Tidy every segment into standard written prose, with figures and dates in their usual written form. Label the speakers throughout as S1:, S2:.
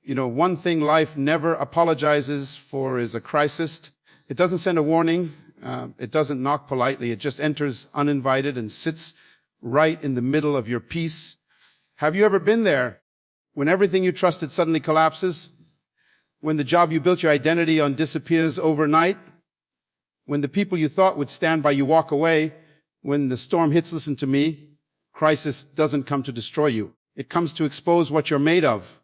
S1: You know, one thing life never apologizes for is a crisis. It doesn't send a warning. It doesn't knock politely. It just enters uninvited and sits right in the middle of your peace. Have you ever been there when everything you trusted suddenly collapses? When the job you built your identity on disappears overnight? When the people you thought would stand by you walk away? When the storm hits, listen to me, crisis doesn't come to destroy you. It comes to expose what you're made of.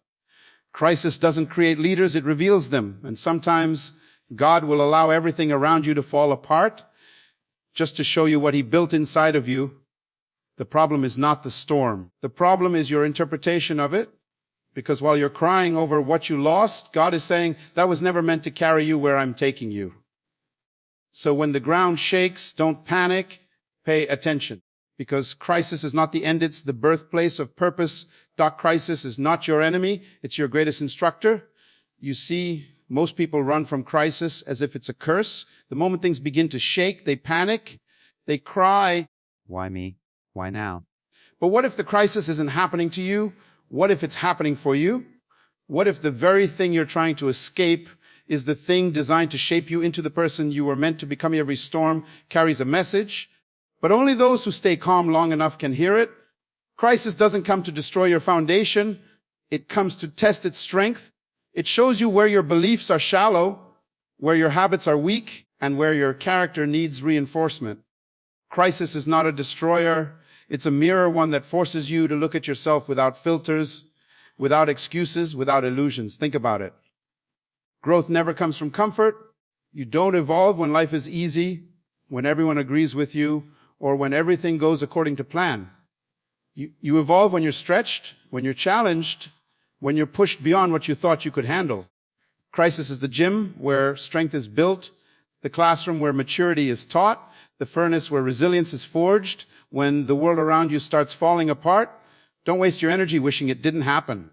S1: Crisis doesn't create leaders, it reveals them. And sometimes God will allow everything around you to fall apart just to show you what He built inside of you. The problem is not the storm. The problem is your interpretation of it. Because while you're crying over what you lost, God is saying, that was never meant to carry you where I'm taking you. So when the ground shakes, don't panic, pay attention. Because crisis is not the end, it's the birthplace of purpose. Crisis is not your enemy, it's your greatest instructor. You see, most people run from crisis as if it's a curse. The moment things begin to shake, they panic, they cry.
S2: Why me? Why now?
S1: But what if the crisis isn't happening to you? What if it's happening for you? What if the very thing you're trying to escape is the thing designed to shape you into the person you were meant to become? Every storm carries a message, but only those who stay calm long enough can hear it. Crisis doesn't come to destroy your foundation. It comes to test its strength. It shows you where your beliefs are shallow, where your habits are weak, and where your character needs reinforcement. Crisis is not a destroyer. It's a mirror, one that forces you to look at yourself without filters, without excuses, without illusions. Think about it. Growth never comes from comfort. You don't evolve when life is easy, when everyone agrees with you, or when everything goes according to plan. You evolve when you're stretched, when you're challenged, when you're pushed beyond what you thought you could handle. Crisis is the gym where strength is built, the classroom where maturity is taught, the furnace where resilience is forged. When the world around you starts falling apart, don't waste your energy wishing it didn't happen.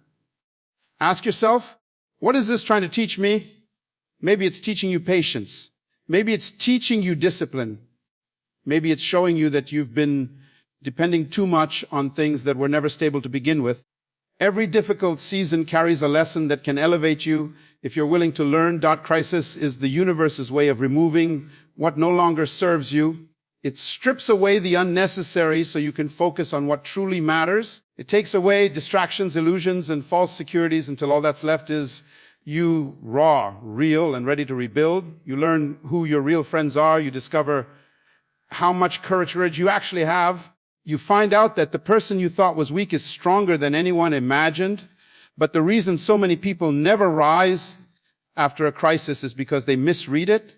S1: Ask yourself, what is this trying to teach me? Maybe it's teaching you patience. Maybe it's teaching you discipline. Maybe it's showing you that you've been depending too much on things that were never stable to begin with. Every difficult season carries a lesson that can elevate you if you're willing to learn. Crisis is the universe's way of removing what no longer serves you. It strips away the unnecessary so you can focus on what truly matters. It takes away distractions, illusions, and false securities until all that's left is you, raw, real, and ready to rebuild. You learn who your real friends are. You discover how much courage you actually have. You find out that the person you thought was weak is stronger than anyone imagined. But the reason so many people never rise after a crisis is because they misread it.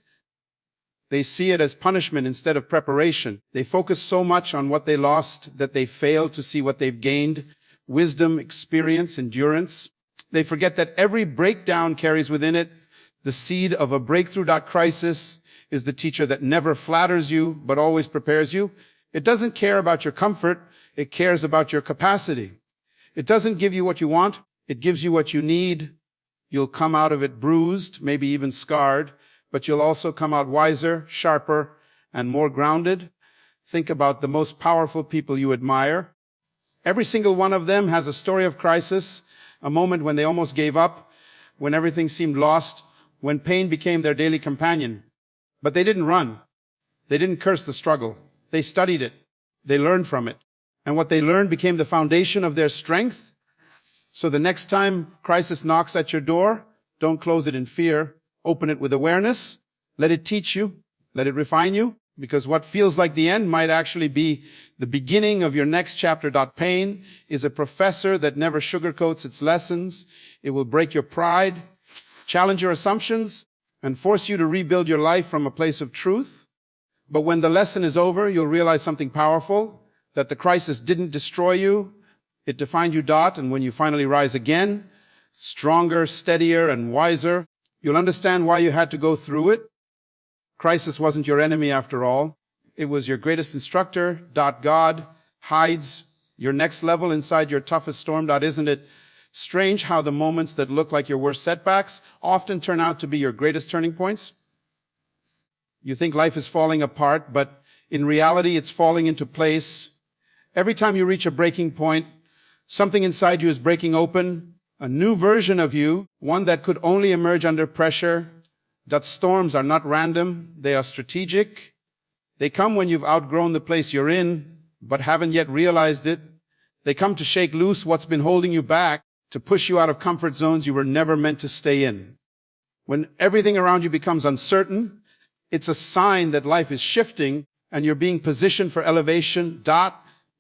S1: They see it as punishment instead of preparation. They focus so much on what they lost that they fail to see what they've gained: wisdom, experience, endurance. They forget that every breakdown carries within it the seed of a breakthrough. Crisis is the teacher that never flatters you, but always prepares you. It doesn't care about your comfort. It cares about your capacity. It doesn't give you what you want. It gives you what you need. You'll come out of it bruised, maybe even scarred, but you'll also come out wiser, sharper, and more grounded. Think about the most powerful people you admire. Every single one of them has a story of crisis, a moment when they almost gave up, when everything seemed lost, when pain became their daily companion. But they didn't run. They didn't curse the struggle. They studied it. They learned from it. And what they learned became the foundation of their strength. So the next time crisis knocks at your door, don't close it in fear. Open it with awareness. Let it teach you. Let it refine you. Because what feels like the end might actually be the beginning of your next chapter. Pain is a professor that never sugarcoats its lessons. It will break your pride, challenge your assumptions, and force you to rebuild your life from a place of truth. But when the lesson is over, you'll realize something powerful, that the crisis didn't destroy you. It defined you. And when you finally rise again, stronger, steadier, and wiser, you'll understand why you had to go through it. Crisis wasn't your enemy after all. It was your greatest instructor. God hides your next level inside your toughest storm. Isn't it strange how the moments that look like your worst setbacks often turn out to be your greatest turning points? You think life is falling apart, but in reality, it's falling into place. Every time you reach a breaking point, something inside you is breaking open. A new version of you, one that could only emerge under pressure. That storms are not random, they are strategic. They come when you've outgrown the place you're in, but haven't yet realized it. They come to shake loose what's been holding you back, to push you out of comfort zones you were never meant to stay in. When everything around you becomes uncertain, it's a sign that life is shifting and you're being positioned for elevation.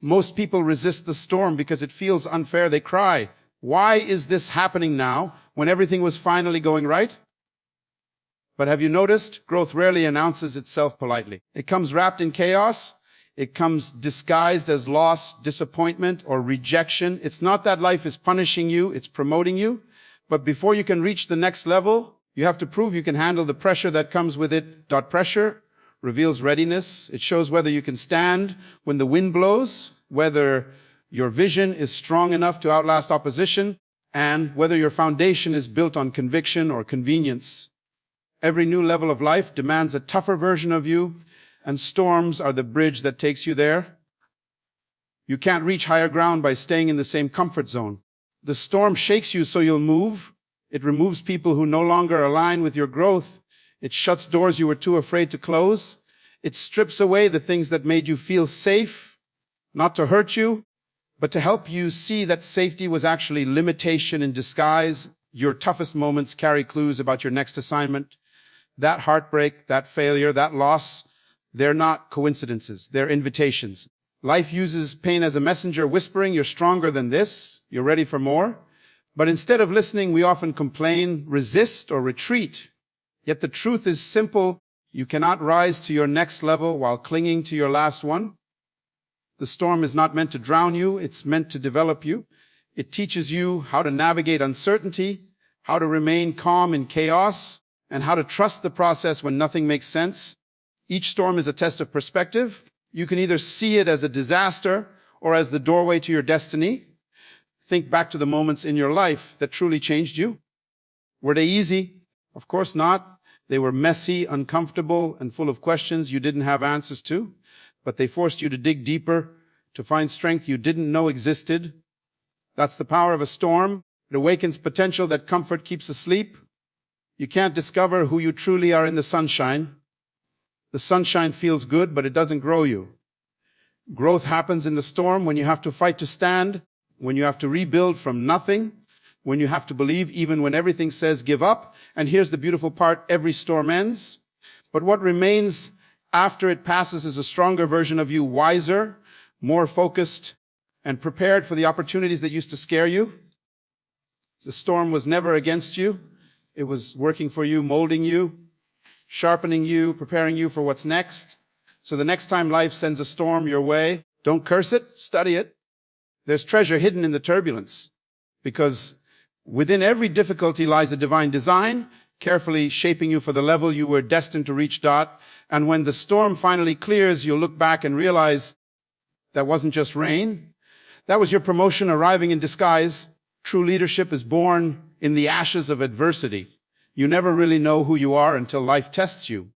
S1: Most people resist the storm because it feels unfair. They cry, "Why is this happening now when everything was finally going right?" But have you noticed? Growth rarely announces itself politely. It comes wrapped in chaos. It comes disguised as loss, disappointment, or rejection. It's not that life is punishing you, it's promoting you. But before you can reach the next level, you have to prove you can handle the pressure that comes with it. Pressure reveals readiness. It shows whether you can stand when the wind blows, whether your vision is strong enough to outlast opposition, and whether your foundation is built on conviction or convenience. Every new level of life demands a tougher version of you, and storms are the bridge that takes you there. You can't reach higher ground by staying in the same comfort zone. The storm shakes you so you'll move. It removes people who no longer align with your growth. It shuts doors you were too afraid to close. It strips away the things that made you feel safe, not to hurt you, but to help you see that safety was actually limitation in disguise. Your toughest moments carry clues about your next assignment. That heartbreak, that failure, that loss, they're not coincidences. They're invitations. Life uses pain as a messenger, whispering, "You're stronger than this. You're ready for more." But instead of listening, we often complain, resist, or retreat. Yet the truth is simple. You cannot rise to your next level while clinging to your last one. The storm is not meant to drown you. It's meant to develop you. It teaches you how to navigate uncertainty, how to remain calm in chaos, and how to trust the process when nothing makes sense. Each storm is a test of perspective. You can either see it as a disaster or as the doorway to your destiny. Think back to the moments in your life that truly changed you. Were they easy? Of course not. They were messy, uncomfortable, and full of questions you didn't have answers to. But they forced you to dig deeper, to find strength you didn't know existed. That's the power of a storm. It awakens potential that comfort keeps asleep. You can't discover who you truly are in the sunshine. The sunshine feels good, but it doesn't grow you. Growth happens in the storm when you have to fight to stand, when you have to rebuild from nothing, when you have to believe even when everything says give up. And here's the beautiful part, every storm ends. But what remains after it passes is a stronger version of you, wiser, more focused, and prepared for the opportunities that used to scare you. The storm was never against you. It was working for you, molding you, sharpening you, preparing you for what's next. So the next time life sends a storm your way, don't curse it, study it. There's treasure hidden in the turbulence, because within every difficulty lies a divine design, carefully shaping you for the level you were destined to reach. And when the storm finally clears, you'll look back and realize that wasn't just rain. That was your promotion arriving in disguise. True leadership is born in the ashes of adversity. You never really know who you are until life tests you.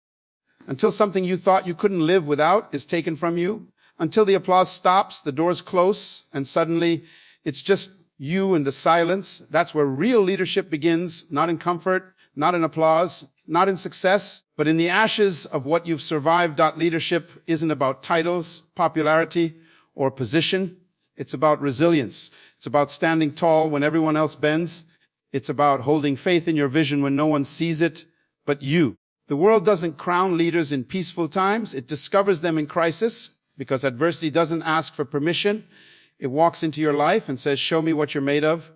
S1: Until something you thought you couldn't live without is taken from you. Until the applause stops, the doors close, and suddenly it's just you and the silence. That's where real leadership begins, not in comfort, not in applause, not in success, but in the ashes of what you've survived. Leadership isn't about titles, popularity, or position. It's about resilience. It's about standing tall when everyone else bends. It's about holding faith in your vision when no one sees it but you. The world doesn't crown leaders in peaceful times. It discovers them in crisis, because adversity doesn't ask for permission. It walks into your life and says, "Show me what you're made of."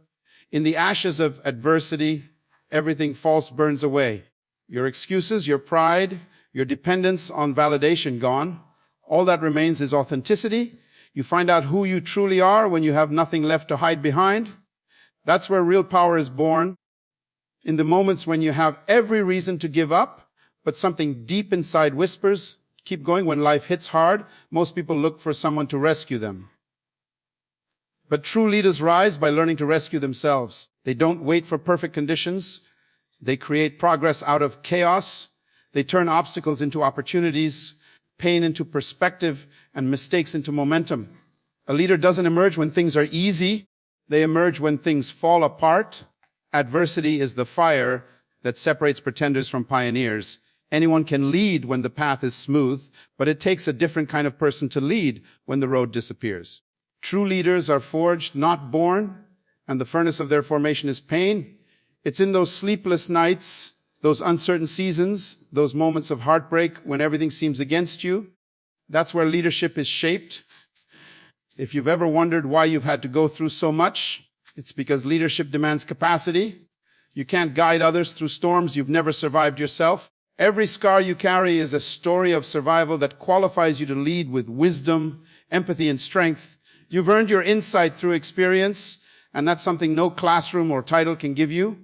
S1: In the ashes of adversity, everything false burns away. Your excuses, your pride, your dependence on validation gone. All that remains is authenticity. You find out who you truly are when you have nothing left to hide behind. That's where real power is born. In the moments when you have every reason to give up, but something deep inside whispers, keep going. When life hits hard, most people look for someone to rescue them. But true leaders rise by learning to rescue themselves. They don't wait for perfect conditions. They create progress out of chaos. They turn obstacles into opportunities, pain into perspective, and mistakes into momentum. A leader doesn't emerge when things are easy. They emerge when things fall apart. Adversity is the fire that separates pretenders from pioneers. Anyone can lead when the path is smooth, but it takes a different kind of person to lead when the road disappears. True leaders are forged, not born, and the furnace of their formation is pain. It's in those sleepless nights, those uncertain seasons, those moments of heartbreak when everything seems against you. That's where leadership is shaped. If you've ever wondered why you've had to go through so much, it's because leadership demands capacity. You can't guide others through storms you've never survived yourself. Every scar you carry is a story of survival that qualifies you to lead with wisdom, empathy, and strength. You've earned your insight through experience, and that's something no classroom or title can give you.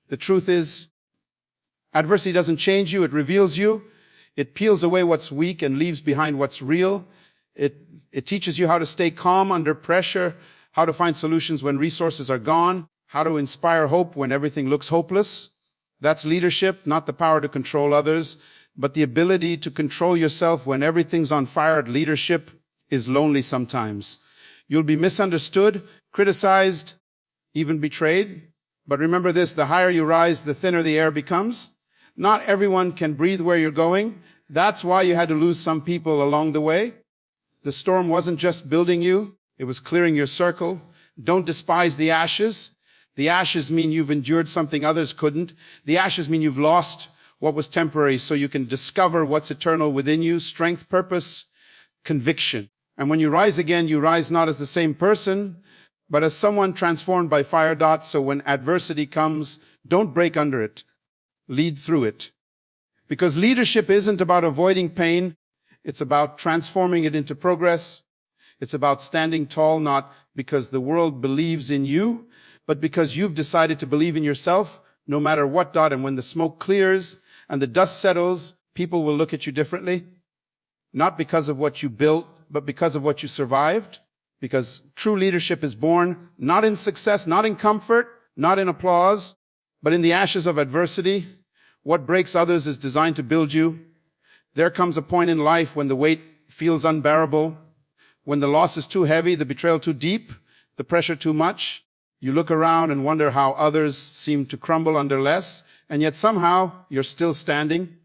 S1: The truth is, adversity doesn't change you, it reveals you. It peels away what's weak and leaves behind what's real. It teaches you how to stay calm under pressure, how to find solutions when resources are gone, how to inspire hope when everything looks hopeless. That's leadership, not the power to control others, but the ability to control yourself when everything's on fire. Leadership is lonely sometimes. You'll be misunderstood, criticized, even betrayed. But remember this, the higher you rise, the thinner the air becomes. Not everyone can breathe where you're going. That's why you had to lose some people along the way. The storm wasn't just building you, it was clearing your circle. Don't despise the ashes. The ashes mean you've endured something others couldn't. The ashes mean you've lost what was temporary so you can discover what's eternal within you, strength, purpose, conviction. And when you rise again, you rise not as the same person, but as someone transformed by fire. So when adversity comes, don't break under it. Lead through it. Because leadership isn't about avoiding pain. It's about transforming it into progress. It's about standing tall, not because the world believes in you, but because you've decided to believe in yourself, no matter what. And when the smoke clears and the dust settles, people will look at you differently. Not because of what you built, but because of what you survived. Because true leadership is born not in success, not in comfort, not in applause, but in the ashes of adversity. What breaks others is designed to build you. There comes a point in life when the weight feels unbearable, when the loss is too heavy, the betrayal too deep, the pressure too much. You look around and wonder how others seem to crumble under less, and yet somehow you're still standing.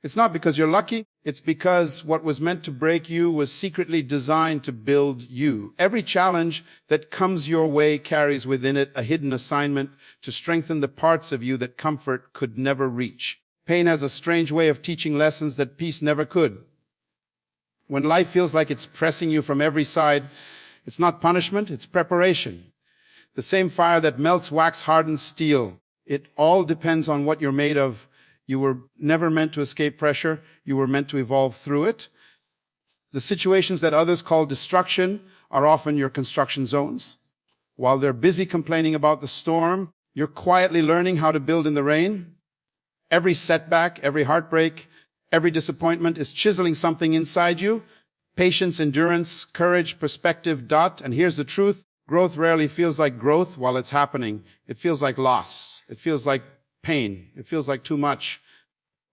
S1: It's not because you're lucky. It's because what was meant to break you was secretly designed to build you. Every challenge that comes your way carries within it a hidden assignment to strengthen the parts of you that comfort could never reach. Pain has a strange way of teaching lessons that peace never could. When life feels like it's pressing you from every side, it's not punishment, it's preparation. The same fire that melts wax hardens steel. It all depends on what you're made of. You were never meant to escape pressure. You were meant to evolve through it. The situations that others call destruction are often your construction zones. While they're busy complaining about the storm, you're quietly learning how to build in the rain. Every setback, every heartbreak, every disappointment is chiseling something inside you. Patience, endurance, courage, perspective. And here's the truth. Growth rarely feels like growth while it's happening. It feels like loss. It feels like pain. It feels like too much.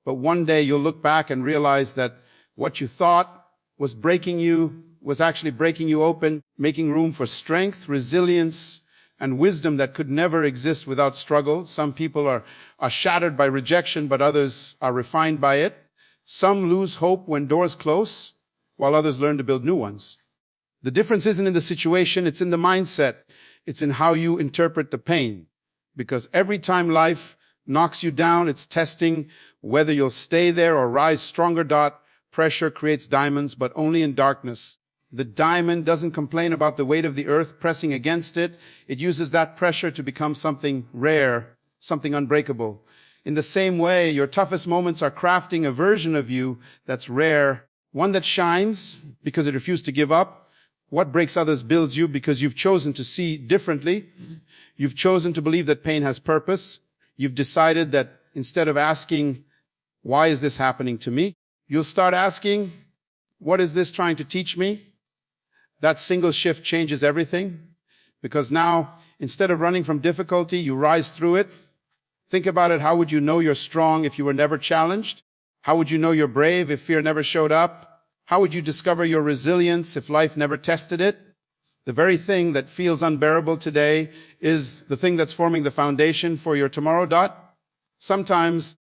S1: But one day you'll look back and realize that what you thought was breaking you was actually breaking you open, making room for strength, resilience, and wisdom that could never exist without struggle. Some people are shattered by rejection, but others are refined by it. Some lose hope when doors close, while others learn to build new ones. The difference isn't in the situation, it's in the mindset. It's in how you interpret the pain. Because every time life knocks you down, it's testing whether you'll stay there or rise stronger. Pressure creates diamonds, but only in darkness. The diamond doesn't complain about the weight of the earth pressing against it. It uses that pressure to become something rare, something unbreakable. In the same way, your toughest moments are crafting a version of you that's rare, one that shines because it refused to give up. What breaks others builds you because you've chosen to see differently. You've chosen to believe that pain has purpose. You've decided that instead of asking, why is this happening to me? You'll start asking, what is this trying to teach me? That single shift changes everything, because now, instead of running from difficulty, you rise through it. Think about it. How would you know you're strong if you were never challenged? How would you know you're brave if fear never showed up? How would you discover your resilience if life never tested it? The very thing that feels unbearable today is the thing that's forming the foundation for your tomorrow. Sometimes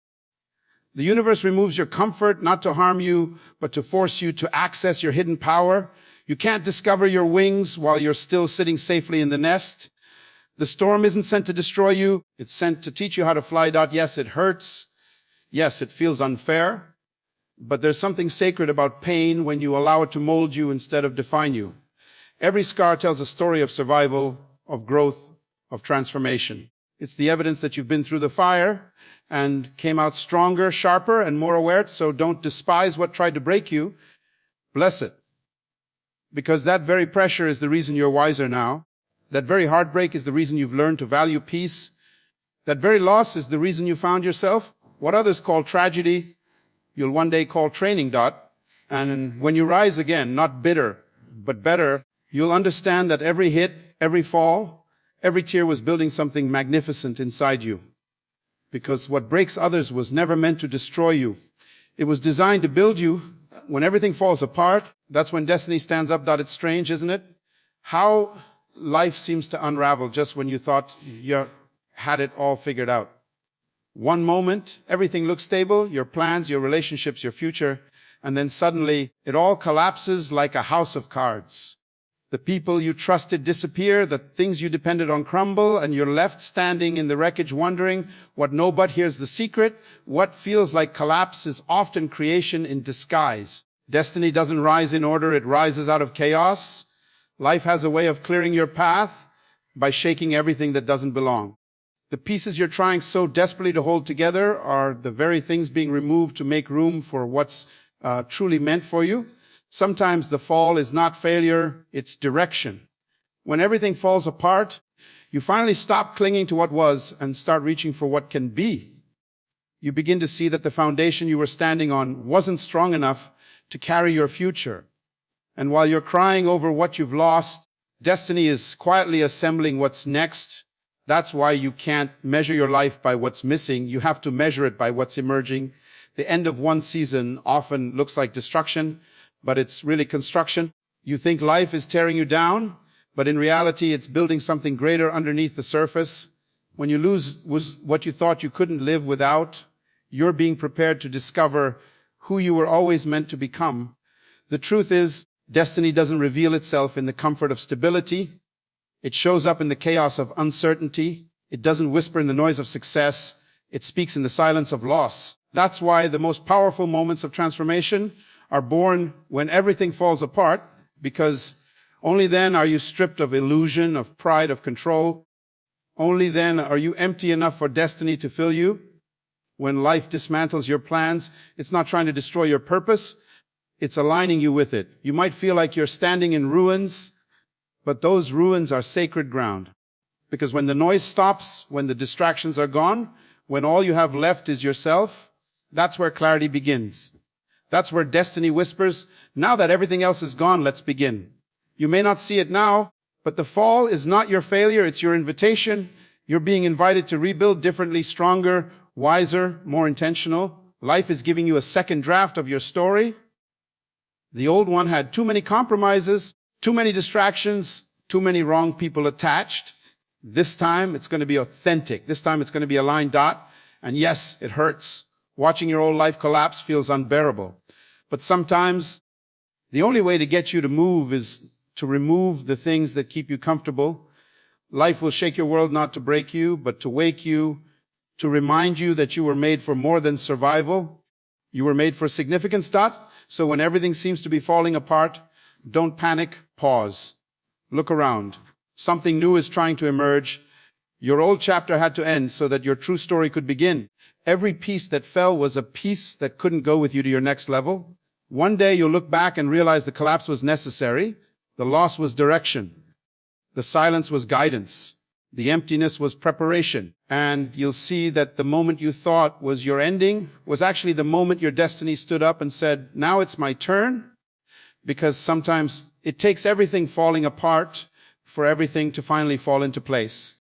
S1: the universe removes your comfort, not to harm you, but to force you to access your hidden power. You can't discover your wings while you're still sitting safely in the nest. The storm isn't sent to destroy you. It's sent to teach you how to fly. Yes, it hurts. Yes, it feels unfair. But there's something sacred about pain when you allow it to mold you instead of define you. Every scar tells a story of survival, of growth, of transformation. It's the evidence that you've been through the fire and came out stronger, sharper, and more aware. So don't despise what tried to break you. Bless it. Because that very pressure is the reason you're wiser now. That very heartbreak is the reason you've learned to value peace. That very loss is the reason you found yourself. What others call tragedy, you'll one day call training. And when you rise again, not bitter, but better, you'll understand that every hit, every fall, every tear was building something magnificent inside you. Because what breaks others was never meant to destroy you. It was designed to build you. When everything falls apart, that's when destiny stands up. It's strange, isn't it? How life seems to unravel just when you thought you had it all figured out. One moment, everything looks stable, your plans, your relationships, your future, and then suddenly it all collapses like a house of cards. The people you trusted disappear, the things you depended on crumble, and you're left standing in the wreckage wondering what no, but here's the secret. What feels like collapse is often creation in disguise. Destiny doesn't rise in order, it rises out of chaos. Life has a way of clearing your path by shaking everything that doesn't belong. The pieces you're trying so desperately to hold together are the very things being removed to make room for what's truly meant for you. Sometimes the fall is not failure, it's direction. When everything falls apart, you finally stop clinging to what was and start reaching for what can be. You begin to see that the foundation you were standing on wasn't strong enough to carry your future. And while you're crying over what you've lost, destiny is quietly assembling what's next. That's why you can't measure your life by what's missing. You have to measure it by what's emerging. The end of one season often looks like destruction, but it's really construction. You think life is tearing you down, but in reality, it's building something greater underneath the surface. When you lose what you thought you couldn't live without, you're being prepared to discover who you were always meant to become. The truth is, destiny doesn't reveal itself in the comfort of stability. It shows up in the chaos of uncertainty. It doesn't whisper in the noise of success. It speaks in the silence of loss. That's why the most powerful moments of transformation are born when everything falls apart, because only then are you stripped of illusion, of pride, of control. Only then are you empty enough for destiny to fill you. When life dismantles your plans, it's not trying to destroy your purpose. It's aligning you with it. You might feel like you're standing in ruins, but those ruins are sacred ground. Because when the noise stops, when the distractions are gone, when all you have left is yourself, that's where clarity begins. That's where destiny whispers, now that everything else is gone, let's begin. You may not see it now, but the fall is not your failure, it's your invitation. You're being invited to rebuild differently, stronger, wiser, more intentional. Life is giving you a second draft of your story. The old one had too many compromises, too many distractions, too many wrong people attached. This time it's going to be authentic. This time it's going to be a line. And yes, it hurts. Watching your old life collapse feels unbearable. But sometimes the only way to get you to move is to remove the things that keep you comfortable. Life will shake your world not to break you, but to wake you, to remind you that you were made for more than survival. You were made for significance. So when everything seems to be falling apart, don't panic, pause. Look around. Something new is trying to emerge. Your old chapter had to end so that your true story could begin. Every piece that fell was a piece that couldn't go with you to your next level. One day you'll look back and realize the collapse was necessary. The loss was direction. The silence was guidance. The emptiness was preparation. And you'll see that the moment you thought was your ending was actually the moment your destiny stood up and said, now it's my turn. Because sometimes it takes everything falling apart for everything to finally fall into place.